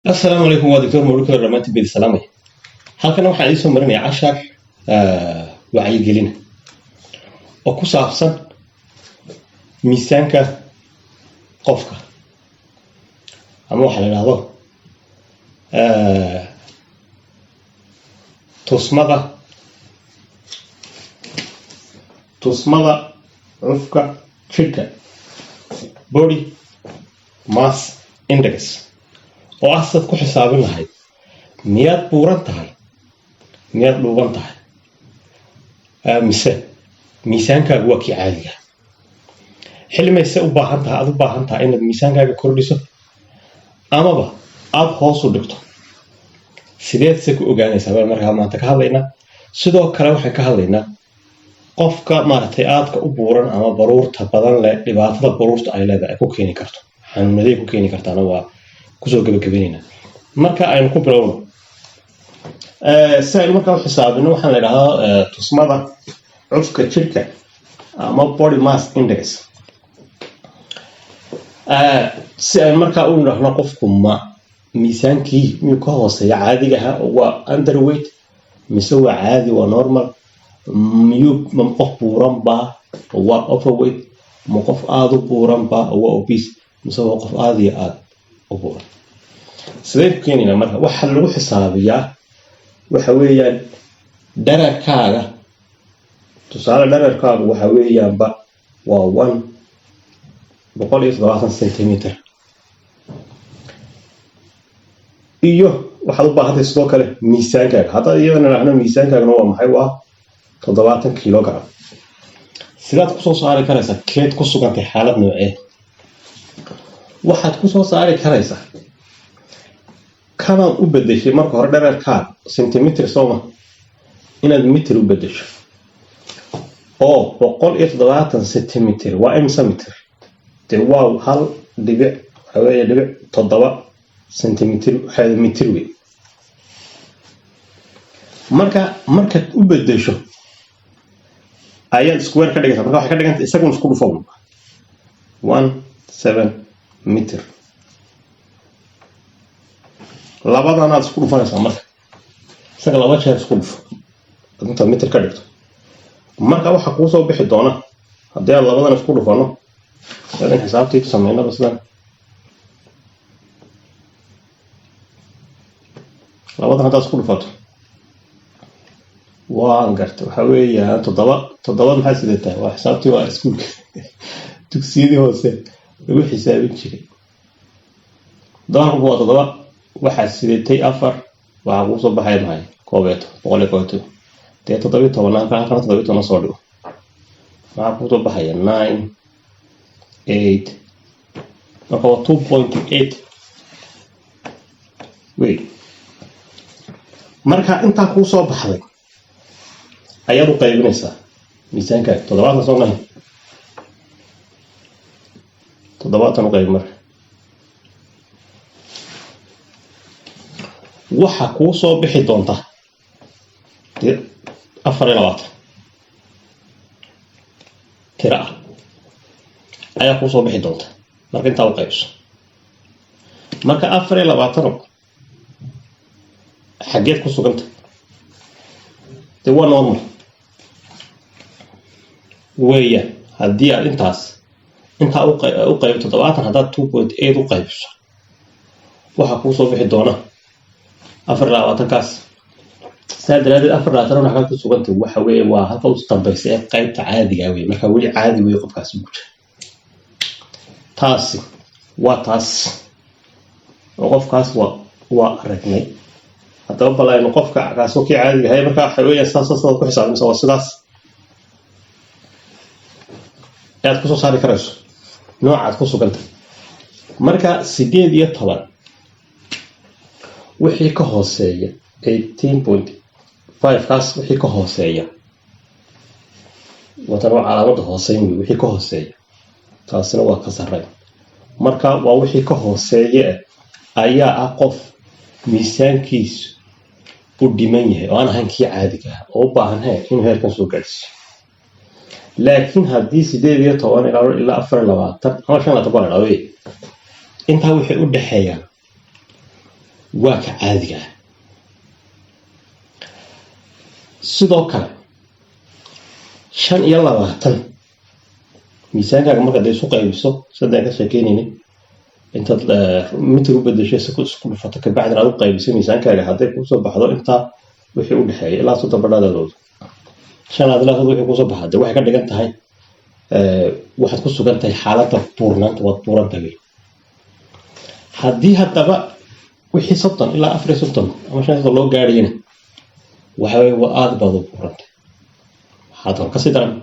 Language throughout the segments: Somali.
السلام عليكم ودكتور مبروك الرماتي بالسلامة. halkan waxaan idin soo marinayaa cashar wacyigelin oo ku saabsan miisaanka qofka ama waxa la yiraahdo tusmada cufka jirka body mass index oo asad ku xisaabin lahayd miyaad buuran tahay miyaad dhuuban tahay mise miisaankaagu waa kii caadiga xilmayse u baahan tahay inaad miisaankaaga kordhiso amaba aad hoos u dhigto sideed se ku ogaanaysaa markaa maanta ka hadlaynaa sidoo kale waxaan ka hadlaynaa qofka maaragtay aadka u buuran ama baruurta badan leh dhibaatada baruurta ay leedahay ku keeni karto xanuunaday ku keeni kartaana waa kusoo gabagabaynaynaa marka aynu ku bilowno saynu markaa u xisaabino waxaan la yidhaahdaa tusmada cufka jirka ama body mass index si aynu markaa u nidhaahno qofku ma miisaankii miyuu ka hooseeya caadiga ahaa waa underweight mise waa caadi waa normal miyuu ma qof buuran baa waa overweight ma qof aada u buuran baa waa obese mise waa qof aada iyo aada u buuran sidee ku keenaynaa marka waxa lagu xisaabiyaa waxa weeyaan dhererkaaga tusaale dhererkaagu waxa weeyaanba waa 170 centimeter iyo waxaad u baahantahay sidoo kale miisaankaaga hadda iyadana nahno miisaankaaguna waa maxay waa 70 kilogram sidaad kusoo saari karaysaa keed ku sugantay xaalad noocee waxaad kusoo saari karaysaa kanaan u bedeshay marka hore dhererkaad centimeter sooma inaad mitir u bedesho oo 170 centimeter waa imsa mitir dee waa 1.7 centimeter mitir wey markaad u bedesho ayaad square ka dhigaysaa marka waxay ka dhiganta isagun isku dhufo 17 mitir labadana aad isku dhufanaysaa marka isaga laba jeer isku dhufo inta mitir ka dhigto marka waxa kuu soo bixi doona haddii aad labadan isku dhufano sidaan xisaabtii sameynaba sidaan labadan haddaad isku dhufato waan garta waxa weeyaan toddoba maxaa sidataa waa xisaabtii waa iskuulka dugsiyadii hoose lagu xisaabin jiray dolarku waa 7 waxaa sidatay 4 waxaa kuu soo baxay maxay 100 dee 17 halkan 17 soo dhigo maxaa kuu soo baxaya 9 8 marka waa 2.8 wey marka intaa kuu soo baxday ayaad u qaybinaysaa miisaankaaga 7 soo nahay 7 u qayb marka waxa kuu soo bixi doonta 24 tira ayaa kuu soo bixi doonta marka intaa u qaybso marka 24 xageed ku suganta dee waa normal weeyaan haddii aad intaa u qaybto 7 haddaad 2.8 u qaybso waxa kuu soo bixi doona 24 kaas saadaradeed 24 waxa ku sugantay waxa weeye waa halka u dambaysa ee qaybta caadiga ah marka wali caadi weey qofkaas u jira taasi oo qofkaas waa aragnay haddaba balayno qofka kaasoo kii caadiga ah marka waxa weeye saas ku xisaabinaysa waa sidaas aad ku soo saari karayso noocaad ku sugantay marka 18 wixii ka hooseeya 18.5 kaas wixii ka hooseeya watan waa calaamada hooseyn wixii ka hooseeya taasina waa ka sarreyn marka waa wixii ka hooseeya ayaa ah qof miisaankiisu u dhiman yahay oo aan ahayn kii caadiga ah oo u baahan yahay inuu heerkan soo gaarsiiyo laakiin haddii 18 ilaa 24 ama 25 intaa wixii u dhaxeeya waa ka caadiga ah. sidoo kale 25 miisaankaaga markaad isu qaybiso saddex ka sheekeynayna intaad mitir u bedesho isku dhufato ka bacdin aad u qaybiso miisaankaaga hadday ku soo baxdo inta wixii u dhaxeeyay ilaa 3 badhaadooda 5 ilaa 3 wixii ku soo baxdo waxay ka dhigan tahay waxaad ku sugan tahay xaaladda buurnaanta waad buuran tahay. haddii haddaba wixii 30 ilaa 34 ama 50 loo gaariyana waxa waa aad baad u buurantay. waxaad ka sii daran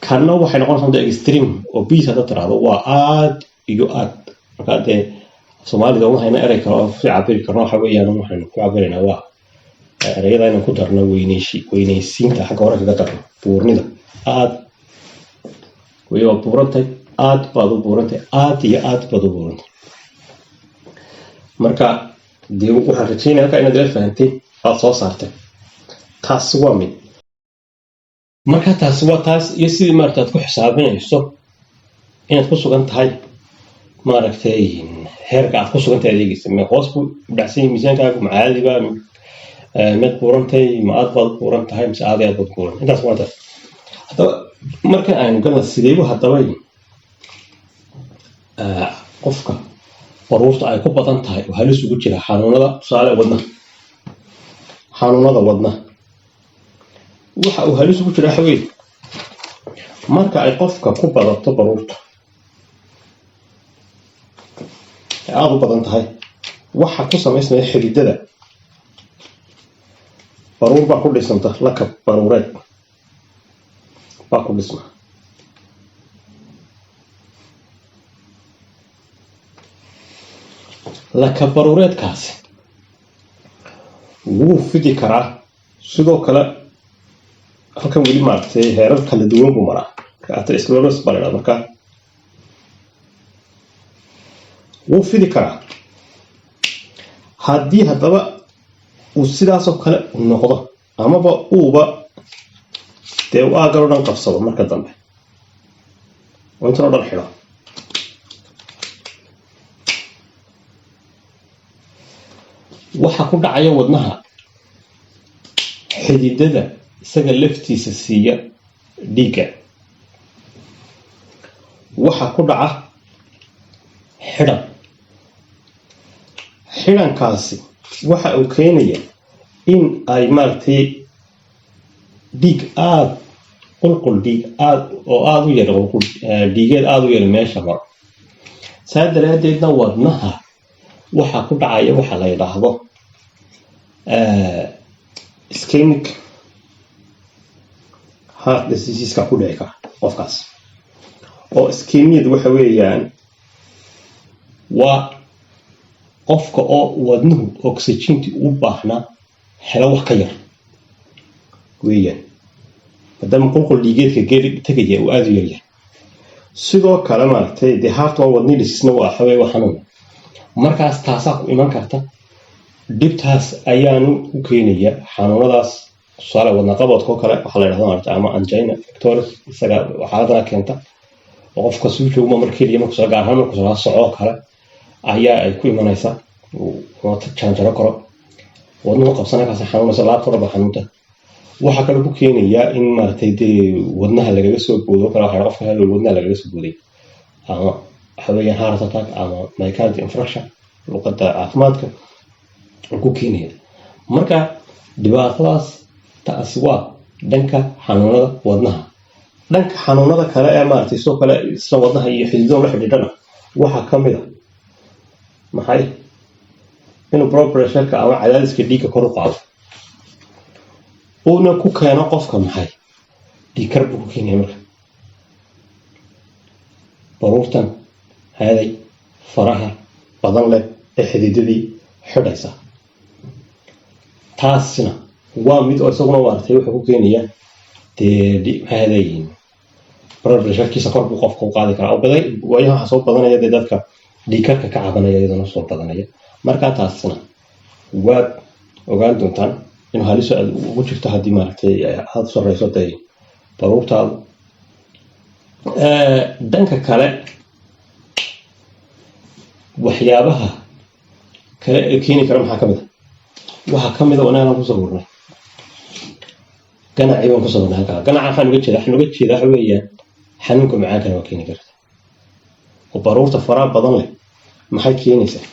kana waxay noqonaysaa extreme oo biis hadda tiraahdo waa aad iyo aad. marka dee Soomaalida waxayna eray karo oo si cabiri karno waxa weeyaan waxaynu ku cabiraynaa waa erayada inaan ku darno weynaysiinta xagga hore kaga darno buurnida aad way oo buurantay aad baad u buurantay aad iyo aad baad u buurantay. marka dee waxaan rajaynayaa inaad la fahantay aad soo saartay taas waa mid. marka taas waa taas iyo sidii maartaad ku xisaabinayso inaad ku sugan tahay maaragtay heerka aad ku sugan tahay adeegaysa ma hoos buu dhacsan miisaankaagu macaadiba mid buurantay ma aad baad buuran tahay mise aad baad buuran intaas waa taas. haddaba marka aynu galna sideebu haddaba qofka baruurta ay ku badan tahay oo halis ugu jira xanuunada tusaale wadnaha waxa uu halis ugu jira xawey marka ay qofka ku badato baruurta aad u badan tahay waxa ku samaysmaya xididada baruur baa ku dhisanta lakab baruureed baa ku dhisma. lakab baruureedkaasi wuu fidi karaa sidoo kale halkan weli maaragtay heerar kala duwan buu maraa atherosclerosis baa la yidhahdaa. marka wuu fidi karaa haddii haddaba uu sidaasoo kale noqdo amaba uuba dee u aagal oo dhan qabsado marka dambe oo intan oo dhan xidho waxa ku dhacaya wadnaha xididada isaga laftiisa siiya dhiigga waxa ku dhaca xidhankaasi waxa uu keenaya in ay maaragtay dhiig aad qulqul dhiig aad oo aad u yar dhiigeed aad u yar meesha maro. saa daraadeedna wadnaha waxa ku dhacaya waxa la yidhaahdo ischemic heart disease ka ku dhici kara qofkaas oo ischemiyadu waxa weeyaan waa qofka oo wadnuhu oxygen-ti u baahnaa helo wax ka yar weeyaan maadaama qulqul dhiigeedka tegaya uu aad u yaryahay. sidoo kale maaragtay dee heart waa wadni disease-na waa xawey waa xanuun. markaas taasaa ku iman karta dhibtaas ayaanu u keenaya xanuunadaas tusaale wadna qabadkoo kale waxaa la yidhahda maaragtay ama angina pectoris isaga xaaladana keenta oo qofka suu joogma mar keliya markuu gaar ahaan markuu soo socoo kale ayaa ay ku imanaysaa oo janjaro karo wadnuhu qabsanaykaas xanuunaysa laabtooda xanuunta. waxaa kale ku keenaya in maaragtay dee wadnaha lagaga soo boodo kale waxaa qofka hadhow wadnaha lagaga soo booday ama waxa weeyaan heart attack ama myocardial infarction luqadda caafimaadka ku keenaya. marka dhibaatadaas taasi waa dhanka xanuunada wadnaha. dhanka xanuunada kale ee maaragtay sidoo kale isla wadnaha iyo xididada la xidhiidhana waxaa ka mid a maxay inuu blood pressure-ka ama cadaadiska dhiigga kor u qaado uuna ku keeno qofka maxay dhiig kar buu ku keenaya. marka baruurtan haaday faraha badan leh ee xididadii xidhaysa taasina waa mid oo isaguna maaragtay wuxuu ku keenaya dee haadayin blood pressure-kiisa kor buu qofka u qaadi karaa oo badan waayaha waxaa soo badanaya dee dadka dhiig karka ka cabanaya iyadana soo badanaya. marka taasina waad ogaan doontaan in halis aad ugu jirto haddii maaragtay aad sarreyso dee baruurtaadu. dhanka kale waxyaabaha ka kale keeni kara maxaa kamid waxa kamid wanaana ku sawirnay ganac ayuu ku sawirnay halka ganac waxaan uga jeedaa weeyaan xanuunka macaanka waa keeni karta oo baruurta faraha badan leh maxay keenaysaa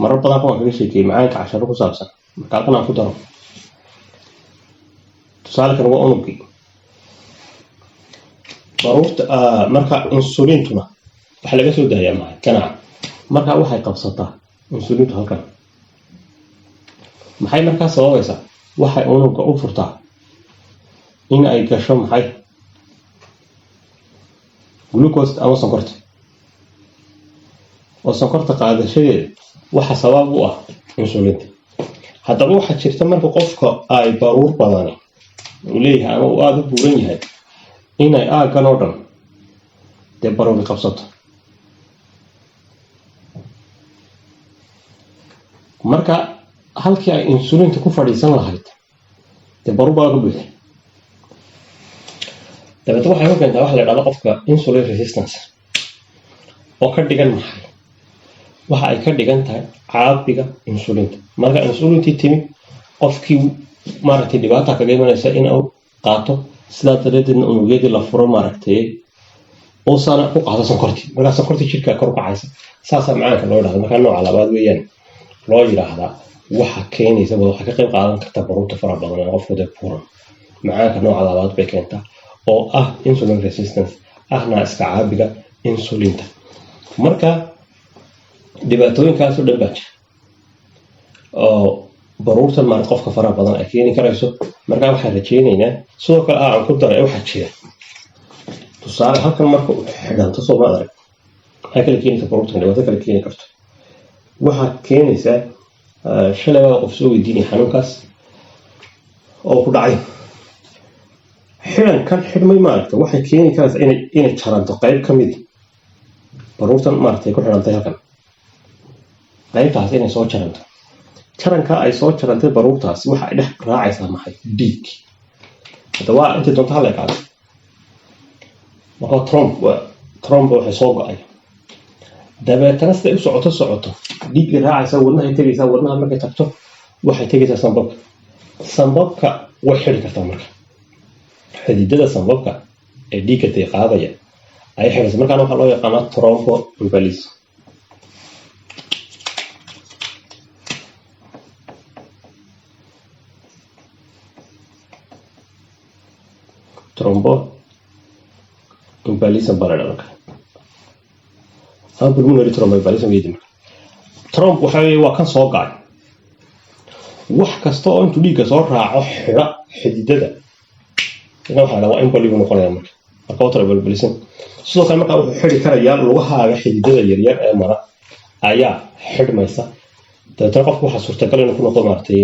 marar badan oo kaga sheekay macaanka casharo ku saabsan marka halkan ku daro tusaale kan waa unugii baruurta marka insulintuna waxa laga soo daayaa maxay ganac marka waxay qabsataa insulintu halkan maxay markaa sababaysaa waxay unuga u furtaa in ay gasho maxay glucose ama sonkorta oo sonkorta qaadashadeeda waxa sabab u ah insulinta haddaba waxa jirta marka qofka ay baruur badan u leeyahay ama uu aad u buuran yahay in ay aagan oo dhan dee baruur qabsato marka halkii ay insulinta ku fadhiisan lahayd dee baruur baa ka buuxay dabeetana waxay u keentaa waxa la yidhahdo qofka insulin resistance oo ka dhigan maxay waxa ay ka dhigan tahay caabiga insulinta marka insulintii timi qofkii maaragtay dhibaata kaga imanaysa in uu qaato sidaa dareedna unugyadii la furo maaragtay oo sana ku qaado sonkortii marka sonkortii jirka kor u kacaysa saasa macaanka loo yiraahdo marka nooca labaad weeyaan loo yiraahdaa waxa keenaysa waxa ka qayb qaadan karta baruurta fara badan ee qofka dad buuran macaanka nooca labaad bay keentaa oo ah insulin resistance ahna iska caabiga insulinta marka dhibaatooyinkaas oo dhan baa jira oo baruurtan maar qofka fara badan ay keeni karayso marka waxaan rajaynaynaa sidoo kale aan ku daray waxa jira tusaale halkan marka uu xidhanto soo ma arag waxa kale keeni karta baruurtan dhibaato kale keeni karto waxa keenaysa shalay qof soo weydiinay xanuunkaas oo ku dhacay xidhan kan xidhmay maaragta waxay keeni karaysaa inay jaranto qayb ka mid baruurtan maaragtay ku xidhantay halkan qaybtaas inay soo jaranto jaranka ay soo jarantay baruurtaasi waxa ay dhex raacaysaa maxay dhiig hadda waa inta doonta hal ay qaado marka tromb waxay soo go'ay dabeetana siday u socoto dhiigga raacaysa wadnahay tegaysaa wadnaha markay tagto waxay tegaysaa sanbabka way xidhi kartaa marka xididada sanbabka ee dhiigga tay qaadaya ay xidhaysa markaana waxaa loo yaqaanaa thromboembolism thromboembolism baa la dhahdaa pulmonary thromboembolism tromb waxa waa kan soo gacay wax kasta oo intuu dhiigga soo raaco xidha xididada ina waxa la waa emboli buu noqonayaa marka thromboembolism sidoo kale marka wuxuu xidhi karayaa lugahaaga xididada yaryar ee mara ayaa xidhmaysa dabeetana qofku waxaa suurtagal inuu ku noqdo maaragtay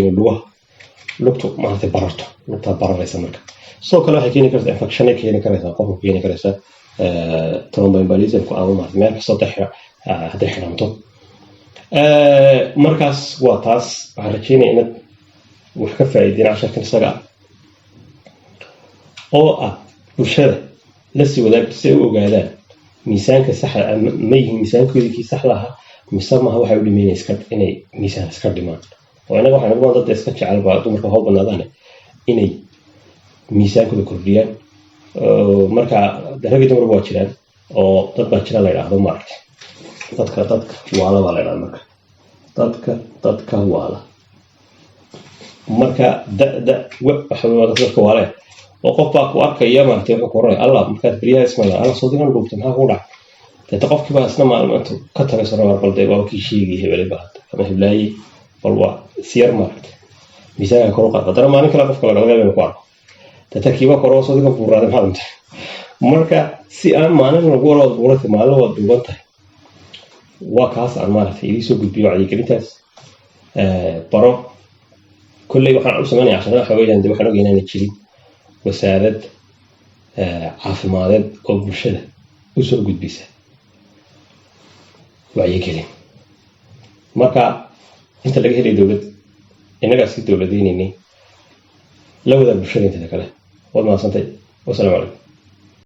lugtu maaragtay bararto lugta bararaysa marka sidoo kale waxay keeni kartaa infection ay keeni karaysaa qofku keeni karaysaa thromboembolism ku ama meel kasta hadday xidhanto markaas waa taas waxaan rajeynaya inaad wax ka faa'iideen casharkan isaga ah oo ah bulshada la sii wadaag si ay u ogaadaan miisaanka saxda ma yihiin miisaankoodii kii saxda ahaa mise maaha waxay u dhimeynaysa inay miisaan iska dhimaan oo inaga waxaan ugu dad iska jecel baa dumarka hoo badnaadaan inay miisaankooda kordhiyaan marka rag iyo dumar waa jiraan oo dad baa jira la yidhaahdo maaragtay dadka waala baa la yidhahda marka dadka waala marka waxa dadka waale oo qof baa ku arkaya maaragtay wuxuu ku oranaya allah markaad beriyaha ismaya alla soodigan dhuugta maxaa ku dhacay deeta qofkii baa isna maalmo intuu ka tagay saro balde waa kii sheegay hebele baa ama heblaayey bal waa siyar maaragtay miisaanka kor u qaad haddana maalin kale qofka laga yaaba inuu ku arko deeta kiiba koroo soodigan buuraaday maxaa dhintay marka si aan maalin lagu wada buurata maalin wada duuban tahay waa kaas aan maaragtay idii soo gudbiyo wacyigelintaas baro kolley waxaan u sameynaya casharada waxa weeyaan waxaan ogeynaa inay jirin wasaarad caafimadeed oo bulshada u soo gudbisa wacyigelin marka inta laga helay dowlad innagaa si dowladaynaynay la wada bulshada inta kale waad mahadsantay wasalaamu calaykum